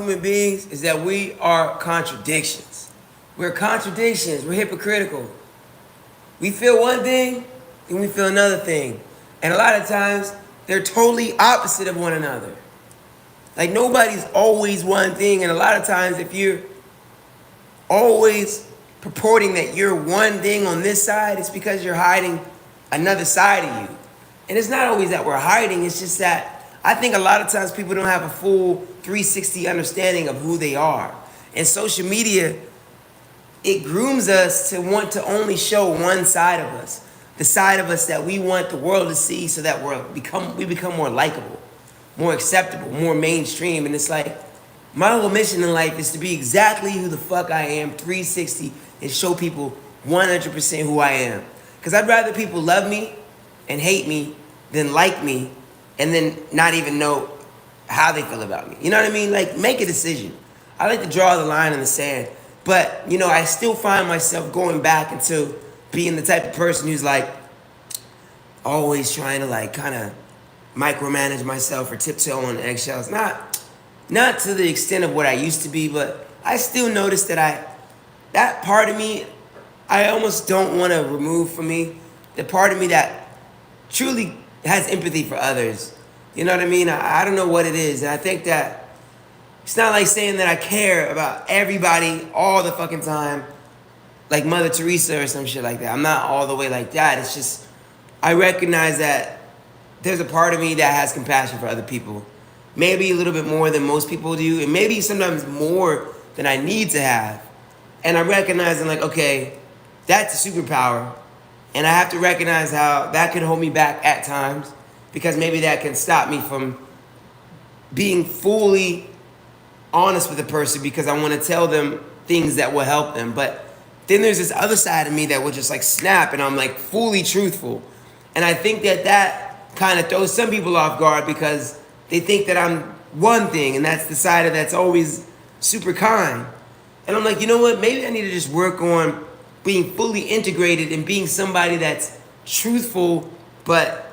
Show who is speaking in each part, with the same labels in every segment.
Speaker 1: human beings is that we are contradictions. We're contradictions. We're hypocritical. We feel one thing, then we feel another thing. And a lot of times, they're totally opposite of one another. Like, nobody's always one thing. And a lot of times, if you're always purporting that you're one thing on this side, it's because you're hiding another side of you. And it's not always that we're hiding. It's just that I think a lot of times people don't have a full 360 understanding of who they are. And social media, it grooms us to want to only show one side of us. The side of us that we want the world to see so that we become more likable, more acceptable, more mainstream. And it's like, my whole mission in life is to be exactly who the fuck I am, 360, and show people 100% who I am. Because I'd rather people love me and hate me than like me and then not even know how they feel about me. You know what I mean? Like, make a decision. I like to draw the line in the sand. But, you know, I still find myself going back into being the type of person who's like always trying to like kind of micromanage myself or tiptoe on eggshells. Not to the extent of what I used to be, but I still notice that that part of me, I almost don't want to remove from me. The part of me that truly has empathy for others. You know what I mean? I don't know what it is. And I think that it's not like saying that I care about everybody all the fucking time, like Mother Teresa or some shit like that. I'm not all the way like that. It's just, I recognize that there's a part of me that has compassion for other people. Maybe a little bit more than most people do, and maybe sometimes more than I need to have. And I recognize I'm like, okay, that's a superpower. And I have to recognize how that can hold me back at times, because maybe that can stop me from being fully honest with a person because I want to tell them things that will help them. But then there's this other side of me that will just like snap and I'm like fully truthful. And I think that kind of throws some people off guard because they think that I'm one thing and that's the side of that's always super kind. And I'm like, you know what? Maybe I need to just work on being fully integrated and being somebody that's truthful, but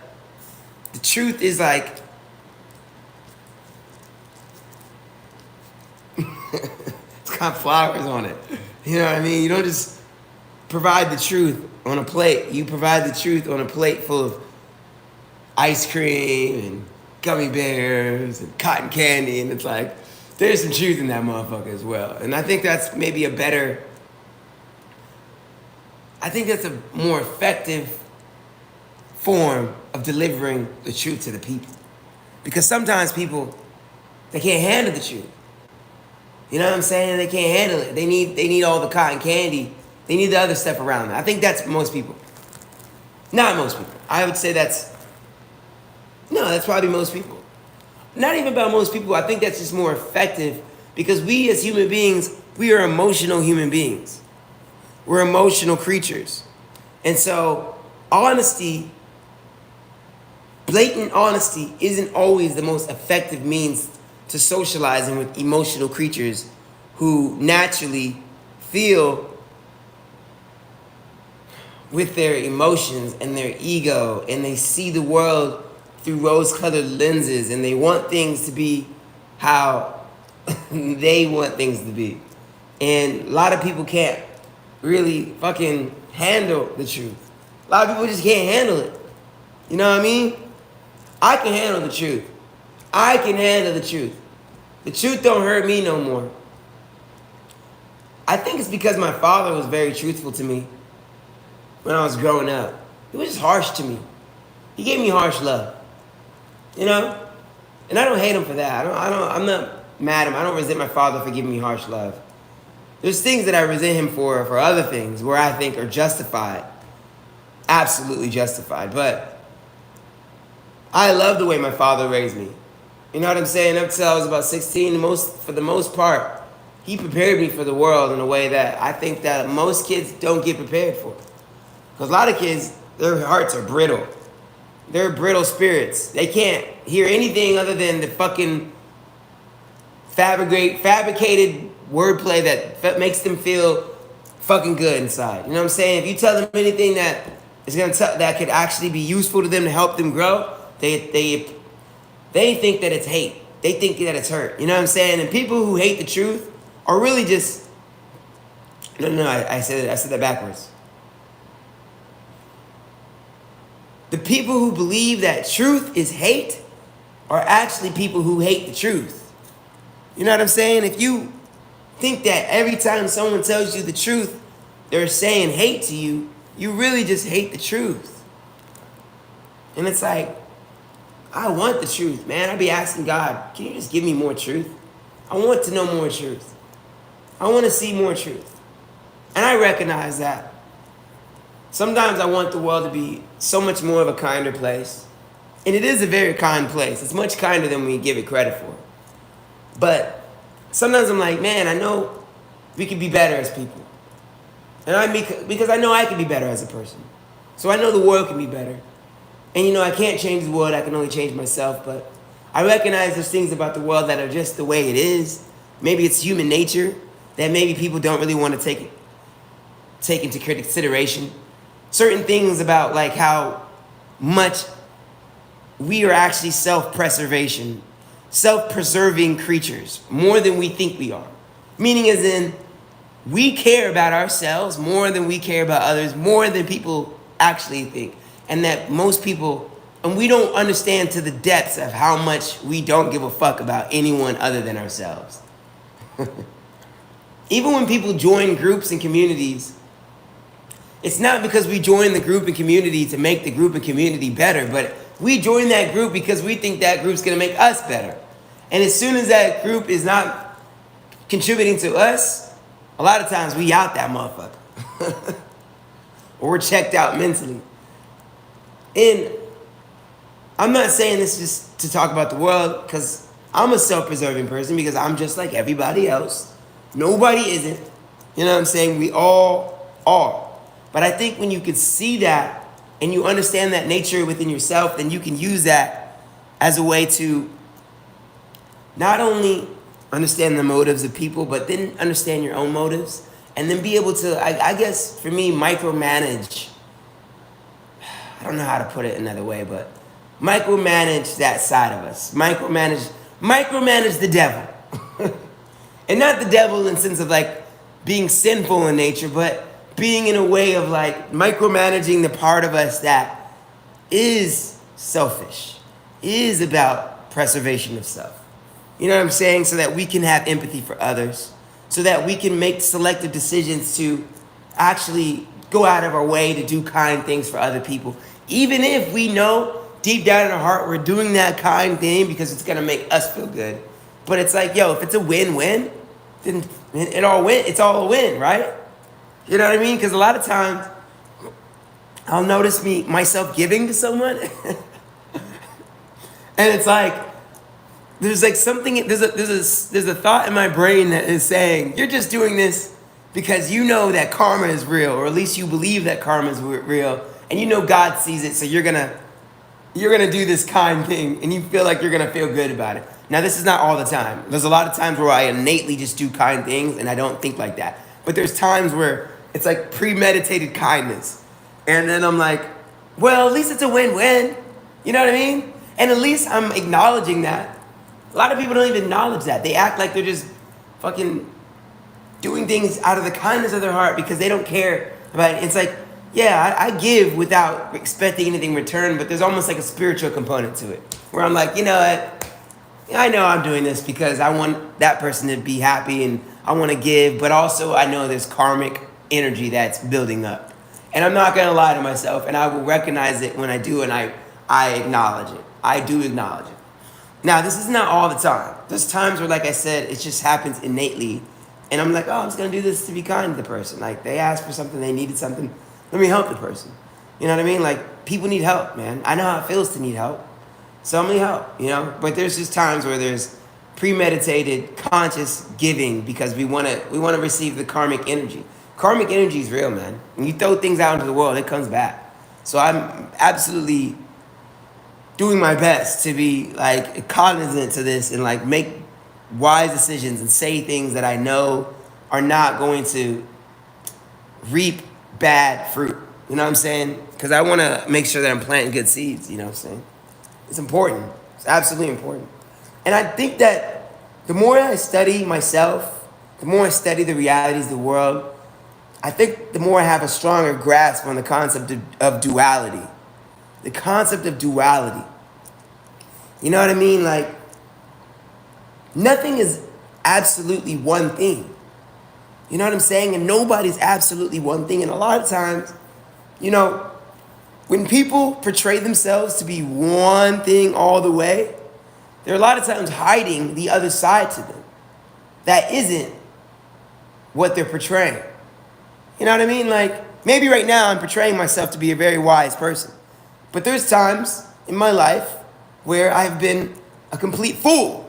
Speaker 1: the truth is like, it's got flowers on it. You know what I mean? You don't just provide the truth on a plate. You provide the truth on a plate full of ice cream and gummy bears and cotton candy. And it's like, there's some truth in that motherfucker as well. And I think that's maybe I think that's a more effective form of delivering the truth to the people. Because sometimes people, they can't handle the truth. You know what I'm saying? They can't handle it. They need all the cotton candy. They need the other stuff around them. I think that's most people. Not most people. I would say that's probably most people. Not even about most people. I think that's just more effective because we as human beings, we are emotional human beings. We're emotional creatures. And so honesty, blatant honesty isn't always the most effective means to socializing with emotional creatures who naturally feel with their emotions and their ego, and they see the world through rose-colored lenses, and they want things to be how they want things to be. And a lot of people can't really fucking handle the truth. A lot of people just can't handle it. You know what I mean? I can handle the truth. I can handle the truth. The truth don't hurt me no more. I think it's because my father was very truthful to me when I was growing up. He was just harsh to me. He gave me harsh love. You know? And I don't hate him for that. I'm not mad at him. I don't resent my father for giving me harsh love. There's things that I resent him for other things where I think are justified. Absolutely justified. But I love the way my father raised me. You know what I'm saying? Up till I was about 16, for the most part, he prepared me for the world in a way that I think that most kids don't get prepared for. Because a lot of kids, their hearts are brittle. They're brittle spirits. They can't hear anything other than the fucking fabricated wordplay that makes them feel fucking good inside. You know what I'm saying? If you tell them anything that that could actually be useful to them to help them grow, they think that it's hate. they think that it's hurt. You know what I'm saying? And people who hate the truth are really just, no, I said that backwards. The people who believe that truth is hate are actually people who hate the truth. You know what I'm saying? If you think that every time someone tells you the truth, they're saying hate to you, you really just hate the truth. And it's like, I want the truth, man. I be asking God, can you just give me more truth? I want to know more truth. I want to see more truth. And I recognize that. Sometimes I want the world to be so much more of a kinder place. And it is a very kind place. It's much kinder than we give it credit for. But sometimes I'm like, man, I know we could be better as people. And because I know I can be better as a person. So I know the world can be better. And you know, I can't change the world, I can only change myself. But I recognize there's things about the world that are just the way it is. Maybe it's human nature that maybe people don't really want to take into consideration. Certain things about like how much we are actually self-preserving creatures more than we think we are. Meaning as in, we care about ourselves more than we care about others, more than people actually think. And that most people, and we don't understand to the depths of how much we don't give a fuck about anyone other than ourselves. Even when people join groups and communities, it's not because we join the group and community to make the group and community better, but we join that group because we think that group's gonna make us better. And as soon as that group is not contributing to us, a lot of times we out that motherfucker. Or we're checked out mentally. And I'm not saying this just to talk about the world, because I'm a self-preserving person, because I'm just like everybody else. Nobody isn't. You know what I'm saying? We all are. But I think when you can see that and you understand that nature within yourself, then you can use that as a way to not only understand the motives of people, but then understand your own motives, and then be able to, I guess for me, micromanage. I don't know how to put it another way, but micromanage that side of us. Micromanage the devil. And not the devil in the sense of like being sinful in nature, but being in a way of like micromanaging the part of us that is selfish, is about preservation of self. You know what I'm saying? So that we can have empathy for others, so that we can make selective decisions to actually go out of our way to do kind things for other people. Even if we know deep down in our heart we're doing that kind thing because it's gonna make us feel good. But it's like, yo, if it's a win-win, then it's all a win, right? You know what I mean? Because a lot of times I'll notice myself giving to someone and it's like there's like something, there's a thought in my brain that is saying, you're just doing this because you know that karma is real, or at least you believe that karma is real, and you know God sees it, so you're gonna do this kind thing, and you feel like you're gonna feel good about it. Now, this is not all the time. There's a lot of times where I innately just do kind things, and I don't think like that. But there's times where it's like premeditated kindness, and then I'm like, well, at least it's a win-win. You know what I mean? And at least I'm acknowledging that. A lot of people don't even acknowledge that. They act like they're just fucking doing things out of the kindness of their heart because they don't care about it. It's like, yeah, I give without expecting anything in return, but there's almost like a spiritual component to it where I'm like, you know what? I know I'm doing this because I want that person to be happy and I want to give, but also I know there's karmic energy that's building up. And I'm not going to lie to myself, and I will recognize it when I do, and I acknowledge it. I do acknowledge it. Now, this is not all the time. There's times where, like I said, it just happens innately. And I'm like, oh, I'm just going to do this to be kind to the person. Like, they asked for something, they needed something. Let me help the person. You know what I mean? Like, people need help, man. I know how it feels to need help. So I'm going to help, you know? But there's just times where there's premeditated, conscious giving because we want to receive the karmic energy. Karmic energy is real, man. When you throw things out into the world, it comes back. So I'm absolutely doing my best to be like cognizant to this and like make wise decisions and say things that I know are not going to reap bad fruit. You know what I'm saying? Because I want to make sure that I'm planting good seeds. You know what I'm saying? It's important. It's absolutely important. And I think that the more I study myself, the more I study the realities of the world, I think the more I have a stronger grasp on the concept of duality. The concept of duality. You know what I mean? Like, nothing is absolutely one thing. You know what I'm saying? And nobody's absolutely one thing. And a lot of times, you know, when people portray themselves to be one thing all the way, they're a lot of times hiding the other side to them. That isn't what they're portraying. You know what I mean? Like, maybe right now I'm portraying myself to be a very wise person. But there's times in my life where I've been a complete fool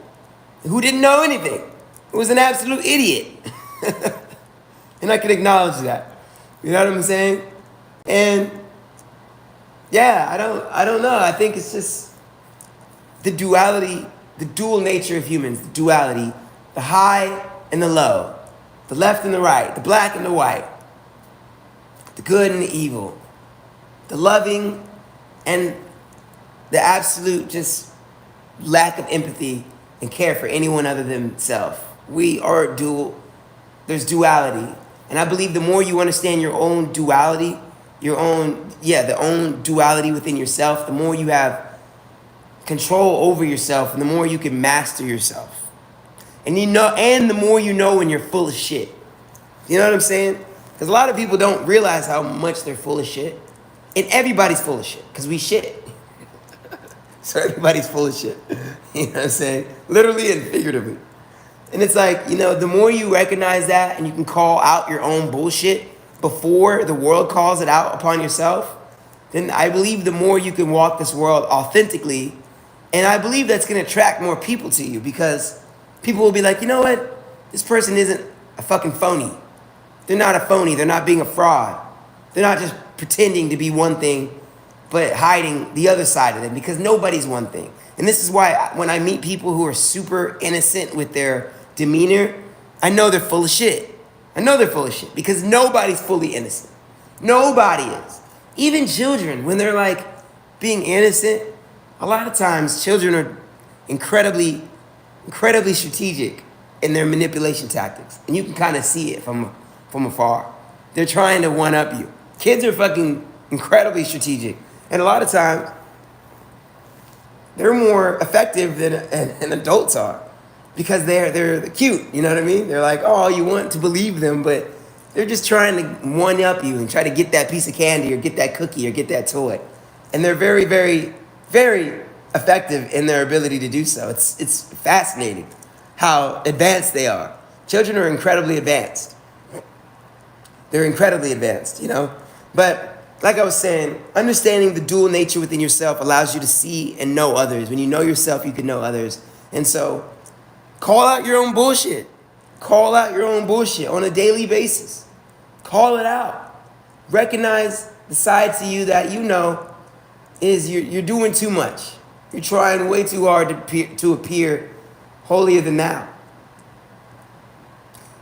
Speaker 1: who didn't know anything, who was an absolute idiot. And I can acknowledge that. You know what I'm saying? And yeah, I don't know. I think it's just the duality, the dual nature of humans, the duality, the high and the low, the left and the right, the black and the white, the good and the evil, the loving and the absolute just lack of empathy and care for anyone other than themselves. We are dual. There's duality. And I believe the more you understand your own duality, the own duality within yourself, the more you have control over yourself and the more you can master yourself. And the more you know when you're full of shit. You know what I'm saying? Because a lot of people don't realize how much they're full of shit. And everybody's full of shit, because we shit. So everybody's full of shit. You know what I'm saying? Literally and figuratively. And it's like, you know, the more you recognize that and you can call out your own bullshit before the world calls it out upon yourself, then I believe the more you can walk this world authentically. And I believe that's going to attract more people to you, because people will be like, you know what? This person isn't a fucking phony. They're not a phony. They're not being a fraud. They're not just pretending to be one thing, but hiding the other side of them, because nobody's one thing. And this is why when I meet people who are super innocent with their demeanor, I know they're full of shit. I know they're full of shit, because nobody's fully innocent. Nobody is. Even children, when they're like being innocent, a lot of times children are incredibly strategic in their manipulation tactics. And you can kind of see it from afar. They're trying to one-up you. Kids are fucking incredibly strategic. And a lot of times, they're more effective than adults are, because they're cute, you know what I mean? They're like, oh, you want to believe them, but they're just trying to one-up you and try to get that piece of candy or get that cookie or get that toy. And they're very, very, very effective in their ability to do so. It's fascinating how advanced they are. Children are incredibly advanced. They're incredibly advanced, you know? But like I was saying, understanding the dual nature within yourself allows you to see and know others. When you know yourself, you can know others. And so call out your own bullshit. Call out your own bullshit on a daily basis. Call it out. Recognize the side to you that you know is you're doing too much. You're trying way too hard to appear holier than thou.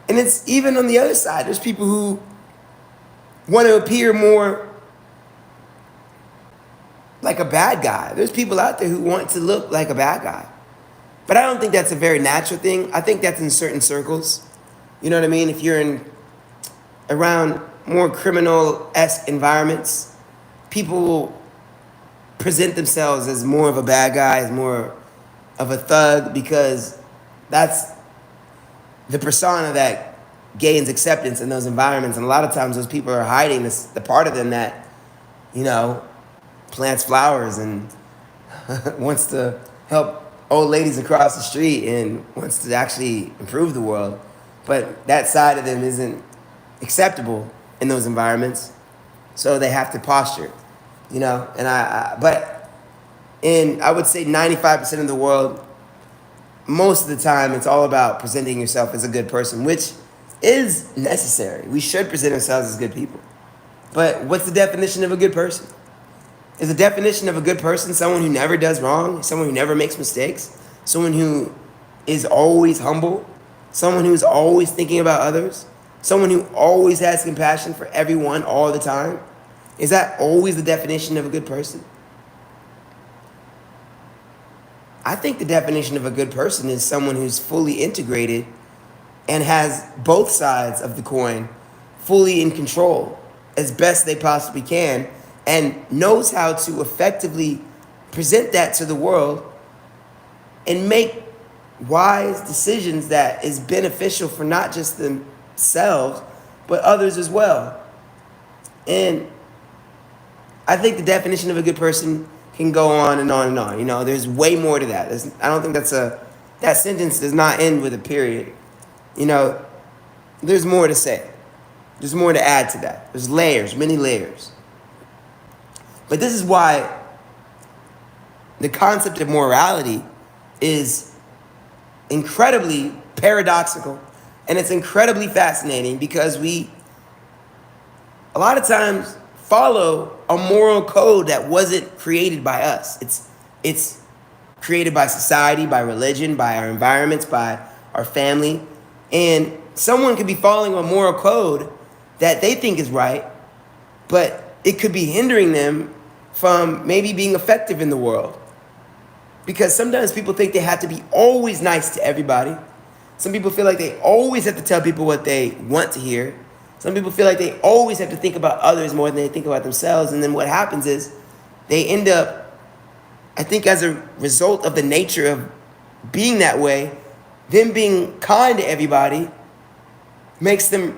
Speaker 1: And it's even on the other side. There's people who want to appear more like a bad guy. There's people out there who want to look like a bad guy. But I don't think that's a very natural thing. I think that's in certain circles. You know what I mean? If you're around more criminal-esque environments, people will present themselves as more of a bad guy, as more of a thug, because that's the persona that gains acceptance in those environments. And a lot of times those people are hiding the part of them that, you know, plants flowers and wants to help old ladies across the street and wants to actually improve the world. But that side of them isn't acceptable in those environments. So they have to posture, you know. And but I would say 95% of the world, most of the time, it's all about presenting yourself as a good person, which is necessary. We should present ourselves as good people. But what's the definition of a good person? Is the definition of a good person someone who never does wrong, someone who never makes mistakes, someone who is always humble, someone who's always thinking about others, someone who always has compassion for everyone all the time? Is that always the definition of a good person? I think the definition of a good person is someone who's fully integrated and has both sides of the coin fully in control as best they possibly can, and knows how to effectively present that to the world and make wise decisions that is beneficial for not just themselves but others as well. And I think the definition of a good person can go on and on and on. You know, there's way more to that. I don't think that sentence does not end with a period. You know, there's more to say. There's more to add to that. There's layers, many layers. But this is why the concept of morality is incredibly paradoxical, and it's incredibly fascinating because we a lot of times follow a moral code that wasn't created by us. It's created by society, by religion, by our environments, by our family. And someone could be following a moral code that they think is right, but it could be hindering them from maybe being effective in the world. Because sometimes people think they have to be always nice to everybody. Some people feel like they always have to tell people what they want to hear. Some people feel like they always have to think about others more than they think about themselves. And then what happens is they end up, I think as a result of the nature of being that way, them being kind to everybody makes them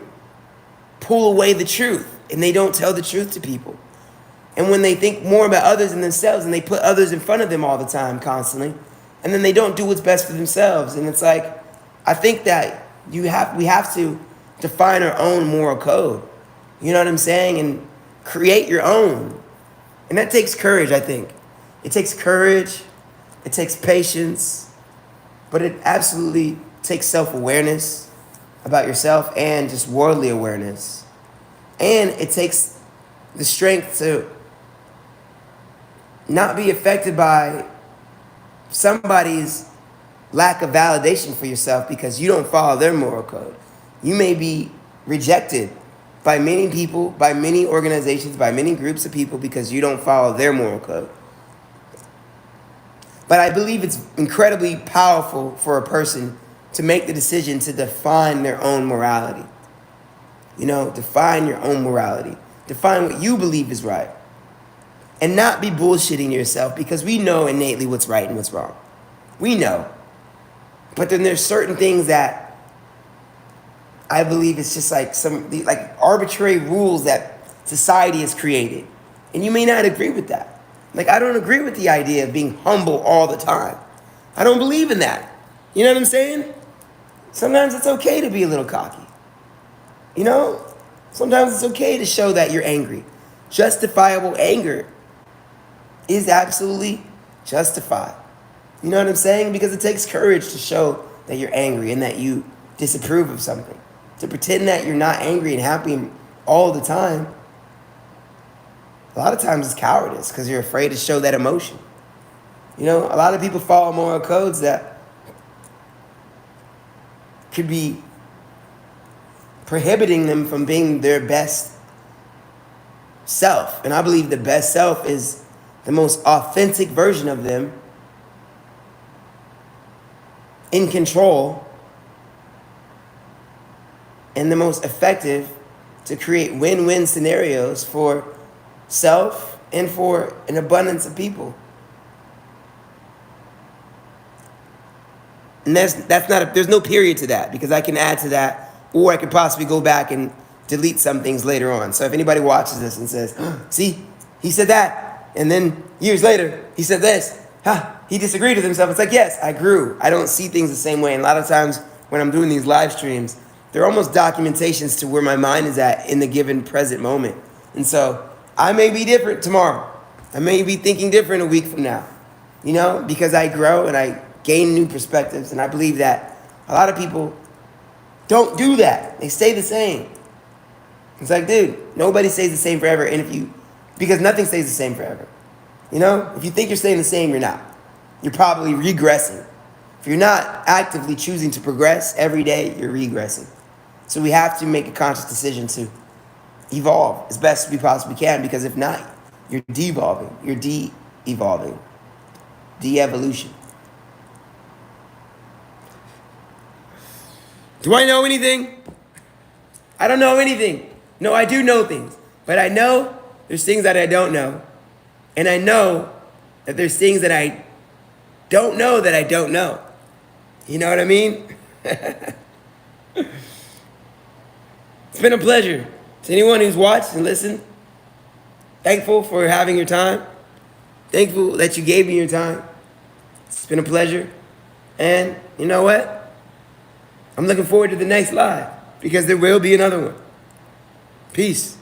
Speaker 1: pull away the truth, and they don't tell the truth to people. And when they think more about others than themselves, and they put others in front of them all the time, constantly, and then they don't do what's best for themselves. And it's like, I think that we have to define our own moral code. You know what I'm saying? And create your own. And that takes courage, I think. It takes courage. It takes patience. But it absolutely takes self-awareness about yourself and just worldly awareness. And it takes the strength to not be affected by somebody's lack of validation for yourself because you don't follow their moral code. You may be rejected by many people, by many organizations, by many groups of people because you don't follow their moral code. But I believe it's incredibly powerful for a person to make the decision to define their own morality. You know, define your own morality. Define what you believe is right. And not be bullshitting yourself, because we know innately what's right and what's wrong. We know. But then there's certain things that I believe it's just like like arbitrary rules that society has created. And you may not agree with that. Like, I don't agree with the idea of being humble all the time. I don't believe in that. You know what I'm saying? Sometimes it's okay to be a little cocky. You know? Sometimes it's okay to show that you're angry. Justifiable anger is absolutely justified. You know what I'm saying? Because it takes courage to show that you're angry and that you disapprove of something. To pretend that you're not angry and happy all the time, a lot of times it's cowardice because you're afraid to show that emotion. You know, a lot of people follow moral codes that could be prohibiting them from being their best self. And I believe the best self is the most authentic version of them, in control, and the most effective to create win-win scenarios for self and for an abundance of people. And there's no period to that, because I can add to that, or I could possibly go back and delete some things later on. So if anybody watches this and says, see, he said that, and then years later, he said this, he disagreed with himself. It's like, yes, I grew. I don't see things the same way. And a lot of times when I'm doing these live streams, they're almost documentations to where my mind is at in the given present moment. And so I may be different tomorrow. I may be thinking different a week from now, you know, because I grow and I gain new perspectives. And I believe that a lot of people don't do that. They stay the same. It's like, dude, nobody stays the same forever. And because nothing stays the same forever. You know, if you think you're staying the same, you're not. You're probably regressing. If you're not actively choosing to progress every day, you're regressing. So we have to make a conscious decision to evolve as best we possibly can, because if not, you're devolving. You're de-evolving. De-evolution. Do I know anything? I don't know anything. No, I do know things. But I know there's things that I don't know. And I know that there's things that I don't know that I don't know. You know what I mean? It's been a pleasure. To anyone who's watched and listened, thankful for having your time. Thankful that you gave me your time. It's been a pleasure. And you know what? I'm looking forward to the next live because there will be another one. Peace.